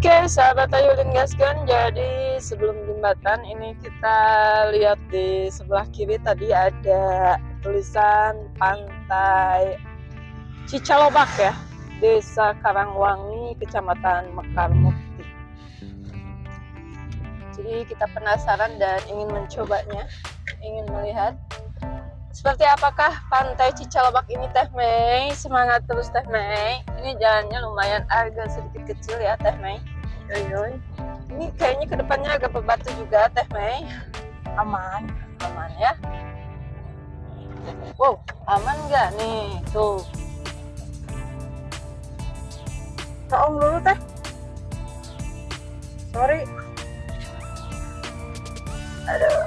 Oke, sahabat Ayulin Gaskan. Jadi sebelum jembatan ini kita lihat di sebelah kiri tadi ada tulisan Pantai Cicalobak ya, Desa Karangwangi, Kecamatan Mekar Mukti. Jadi kita penasaran dan ingin mencobanya, ingin melihat seperti apakah Pantai Cicalobak ini, Teh Mei. Semangat terus Teh Mei. Ini jalannya lumayan agak sedikit kecil ya Teh Mei. Ini kayaknya kedepannya agak berbatu juga Teh Mei. Aman ya. Wow, aman nggak nih? Tuh. Om dulu Teh. Sorry. Aduh.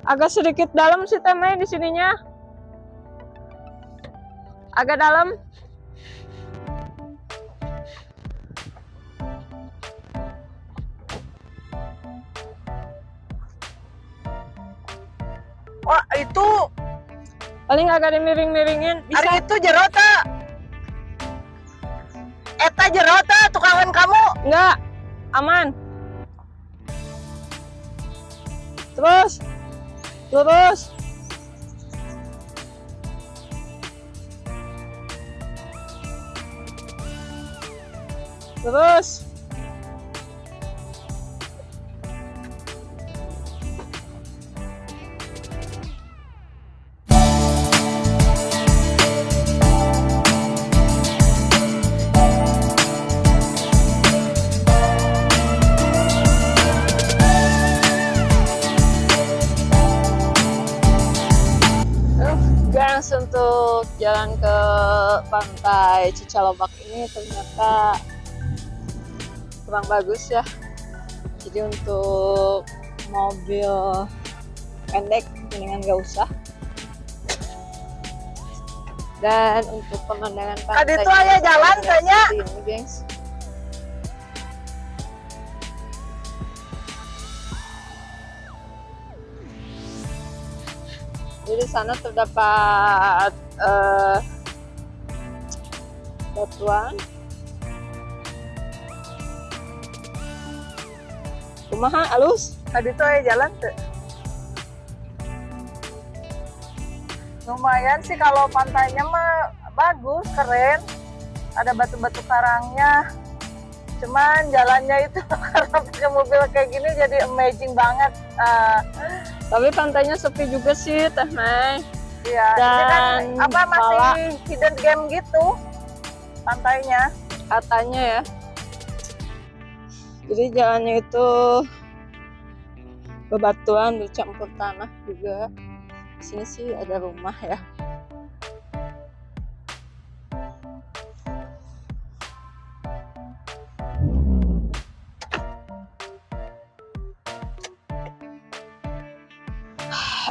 Agak sedikit dalam sih Teh Mei di sininya. Agak dalam. Wah, itu Paling agak dimiring-miringin. Bisa. hari itu jerota. Eta jerota tukangan kamu. Enggak. Aman. Terus. Lurus. Terus. Guys, untuk jalan ke Pantai Cicalobak ini ternyata kurang bagus ya. Jadi untuk mobil pendek mendingan gak usah. Dan untuk pemandangan pantai Kadi itu aya jalan tanya. ini, gengs. Jadi di sana terdapat batuan. Kumaha alus? Kadi itu aya jalan tuh. Lumayan sih kalau pantainya mah bagus, keren. Ada batu-batu karangnya. Cuman jalannya itu karena pakai mobil kayak gini jadi amazing banget. Tapi pantainya sepi juga sih Teh Mei. Iya, ini kan Dan apa masih hidden game gitu pantainya. katanya ya. Jadi jalannya itu bebatuan bercampur tanah juga. Di sini sih ada rumah ya.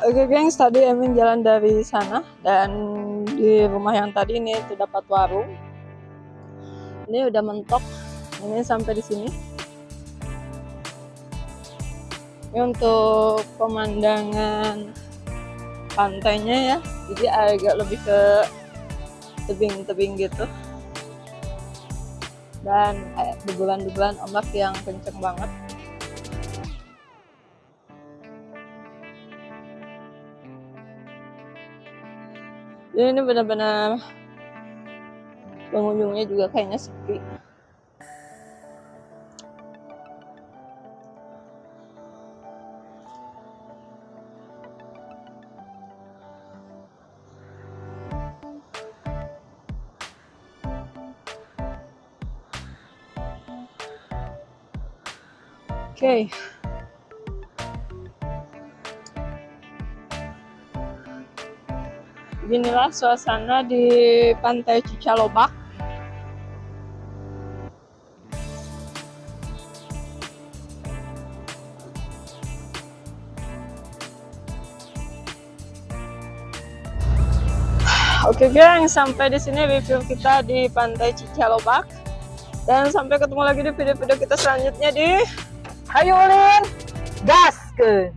Oke gengs, tadi Emin jalan dari sana dan di rumah yang tadi ini terdapat warung. Ini udah mentok, ini sampai di sini. Ini untuk pemandangan pantainya ya, jadi agak lebih ke tebing-tebing gitu. Dan deburan-deburan ombak yang kenceng banget. Jadi ini benar-benar pengunjungnya juga kayaknya sepi. Oke. Beginilah suasana di Pantai Cicalobak. Oke geng, sampai di sini review kita di Pantai Cicalobak. Dan sampai ketemu lagi di video-video kita selanjutnya di Hayu Ulin, gas ke.